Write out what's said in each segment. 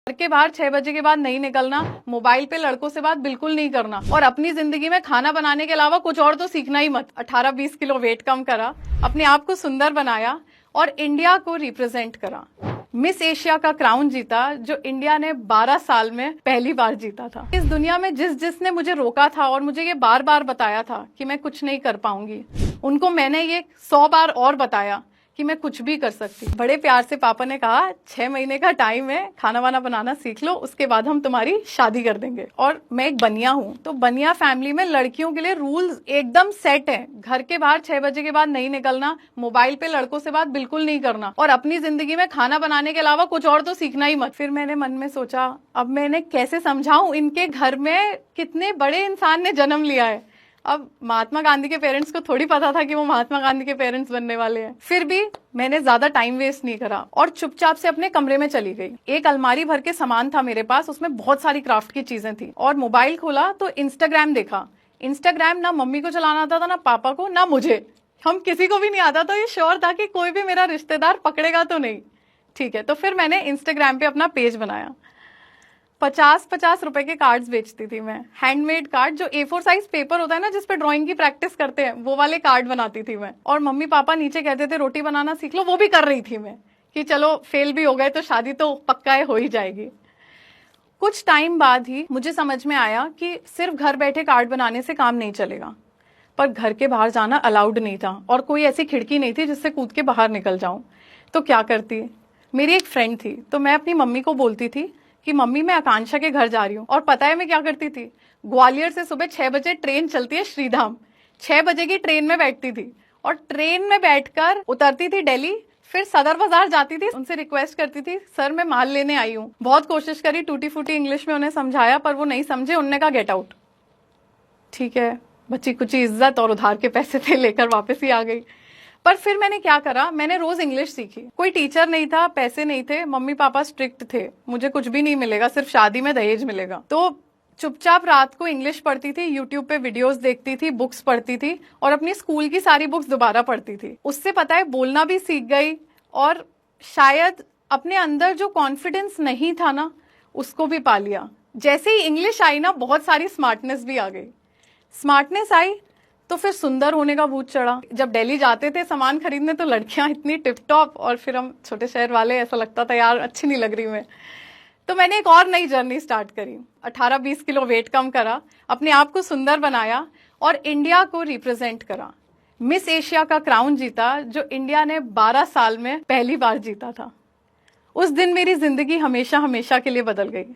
घर के बाहर 6 बजे के बाद नहीं निकलना, मोबाइल पे लड़कों से बात बिल्कुल नहीं करना और अपनी जिंदगी में खाना बनाने के अलावा कुछ और तो सीखना ही मत। 18-20 किलो वेट कम करा, अपने आप को सुंदर बनाया और इंडिया को रिप्रेजेंट करा। मिस एशिया का क्राउन जीता, जो इंडिया ने 12 साल में पहली बार जीता था। इस दुनिया में जिसने मुझे रोका था और मुझे ये बार बार बताया था कि मैं कुछ नहीं कर पाऊंगी, उनको मैंने ये 100 बार और बताया कि मैं कुछ भी कर सकती। बड़े प्यार से पापा ने कहा 6 महीने का टाइम है, खाना वाना बनाना सीख लो, उसके बाद हम तुम्हारी शादी कर देंगे। और मैं एक बनिया हूँ, तो बनिया फैमिली में लड़कियों के लिए रूल्स एकदम सेट है। घर के बाहर 6 बजे के बाद नहीं निकलना, मोबाइल पे लड़कों से बात बिल्कुल नहीं करना और अपनी जिंदगी में खाना बनाने के अलावा कुछ और तो सीखना ही मत। फिर मैंने मन में सोचा, अब मैंने कैसे समझाऊं, इनके घर में कितने बड़े इंसान ने जन्म लिया है। अब महात्मा गांधी के पेरेंट्स को थोड़ी पता था कि वो महात्मा गांधी के पेरेंट्स बनने वाले हैं। फिर भी मैंने ज्यादा टाइम वेस्ट नहीं करा और चुपचाप से अपने कमरे में चली गई। एक अलमारी भर के सामान था मेरे पास, उसमें बहुत सारी क्राफ्ट की चीजें थी और मोबाइल खोला तो इंस्टाग्राम देखा। इंस्टाग्राम ना मम्मी को चलाना आता था, ना पापा को, ना मुझे। हम किसी को भी नहीं आता, तो ये श्योर था कि कोई भी मेरा रिश्तेदार पकड़ेगा तो नहीं। ठीक है, तो फिर मैंने इंस्टाग्राम पे अपना पेज बनाया। 50-50 रुपए के कार्ड्स बेचती थी मैं, हैंडमेड कार्ड, जो A4 साइज पेपर होता है ना जिसपे ड्राइंग की प्रैक्टिस करते हैं, वो वाले कार्ड बनाती थी मैं। और मम्मी पापा नीचे कहते थे रोटी बनाना सीख लो, वो भी कर रही थी मैं कि चलो फेल भी हो गए तो शादी तो पक्का हो ही जाएगी। कुछ टाइम बाद ही मुझे समझ में आया कि सिर्फ घर बैठे कार्ड बनाने से काम नहीं चलेगा, पर घर के बाहर जाना अलाउड नहीं था और कोई ऐसी खिड़की नहीं थी जिससे कूद के बाहर निकल जाऊं। तो क्या करती, मेरी एक फ्रेंड थी, तो मैं अपनी मम्मी को बोलती थी कि मम्मी मैं आकांक्षा के घर जा रही हूँ। और पता है मैं क्या करती थी, ग्वालियर से सुबह 6 बजे ट्रेन चलती है श्रीधाम, 6 बजे की ट्रेन में बैठती थी और ट्रेन में बैठकर उतरती थी दिल्ली, फिर सदर बाजार जाती थी, उनसे रिक्वेस्ट करती थी सर मैं माल लेने आई हूँ। बहुत कोशिश करी, टूटी फूटी इंग्लिश में उन्हें समझाया, पर वो नहीं समझे। उन्होंने कहा गेट आउट। ठीक है, बची कुछ इज्जत और उधार के पैसे थे, लेकर वापस ही आ गई। पर फिर मैंने क्या करा, मैंने रोज इंग्लिश सीखी। कोई टीचर नहीं था, पैसे नहीं थे, मम्मी पापा स्ट्रिक्ट थे, मुझे कुछ भी नहीं मिलेगा, सिर्फ शादी में दहेज मिलेगा। तो चुपचाप रात को इंग्लिश पढ़ती थी, यूट्यूब पे वीडियोस देखती थी, बुक्स पढ़ती थी और अपनी स्कूल की सारी बुक्स दोबारा पढ़ती थी। उससे पता है बोलना भी सीख गई और शायद अपने अंदर जो कॉन्फिडेंस नहीं था ना, उसको भी पा लिया। जैसे ही इंग्लिश आई ना, बहुत सारी स्मार्टनेस भी आ गई। स्मार्टनेस आई तो फिर सुंदर होने का भूत चढ़ा। जब दिल्ली जाते थे सामान खरीदने तो लड़कियां इतनी टिप टॉप, और फिर हम छोटे शहर वाले, ऐसा लगता था यार अच्छी नहीं लग रही मैं। तो मैंने एक और नई जर्नी स्टार्ट करी। 18-20 किलो वेट कम करा, अपने आप को सुंदर बनाया और इंडिया को रिप्रेजेंट करा। मिस एशिया का क्राउन जीता, जो इंडिया ने 12 साल में पहली बार जीता था। उस दिन मेरी जिंदगी हमेशा हमेशा के लिए बदल गई।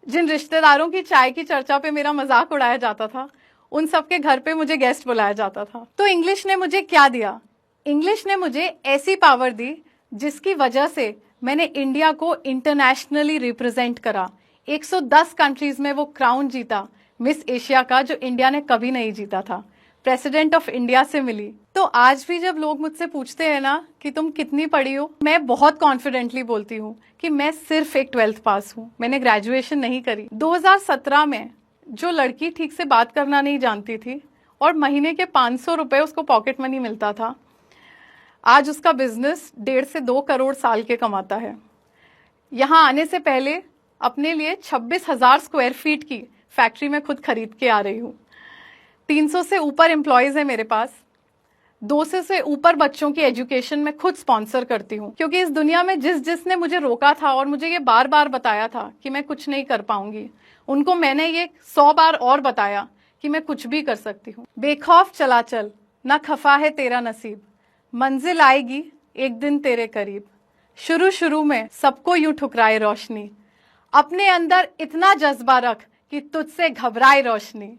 जिन रिश्तेदारों की चाय की चर्चा पे मेरा मजाक उड़ाया जाता था, उन सबके घर पे मुझे गेस्ट बुलाया जाता था। तो इंग्लिश ने मुझे क्या दिया, इंग्लिश ने मुझे ऐसी पावर दी जिसकी वजह से मैंने इंडिया को इंटरनेशनली रिप्रेजेंट करा। 110 कंट्रीज में वो क्राउन जीता मिस एशिया का, जो इंडिया ने कभी नहीं जीता था। प्रेसिडेंट ऑफ इंडिया से मिली। तो आज भी जब लोग मुझसे पूछते हैं ना कि तुम कितनी पढ़ी हो, मैं बहुत कॉन्फिडेंटली बोलती हूँ कि मैं सिर्फ एक 12th पास हूँ, मैंने ग्रेजुएशन नहीं करी। 2017 में जो लड़की ठीक से बात करना नहीं जानती थी और महीने के 500 रुपए उसको पॉकेट मनी मिलता था, आज उसका बिजनेस 1.5 से 2 करोड़ साल के कमाता है। यहाँ आने से पहले अपने लिए 26,000 स्क्वायर फीट की फैक्ट्री में खुद खरीद के आ रही हूँ। 300 से ऊपर एम्प्लॉयज है मेरे पास। 200 से ऊपर बच्चों की एजुकेशन में खुद स्पॉन्सर करती हूँ, क्योंकि इस दुनिया में जिसने मुझे रोका था और मुझे ये बार बार बताया था कि मैं कुछ नहीं कर पाऊंगी, उनको मैंने ये 100 बार और बताया कि मैं कुछ भी कर सकती हूँ। बेखौफ चला चल, ना खफा है तेरा नसीब, मंजिल आएगी एक दिन तेरे करीब। शुरू शुरू में सबको यूं ठुकराए रोशनी, अपने अंदर इतना जज्बा रख कि तुझसे घबराए रोशनी।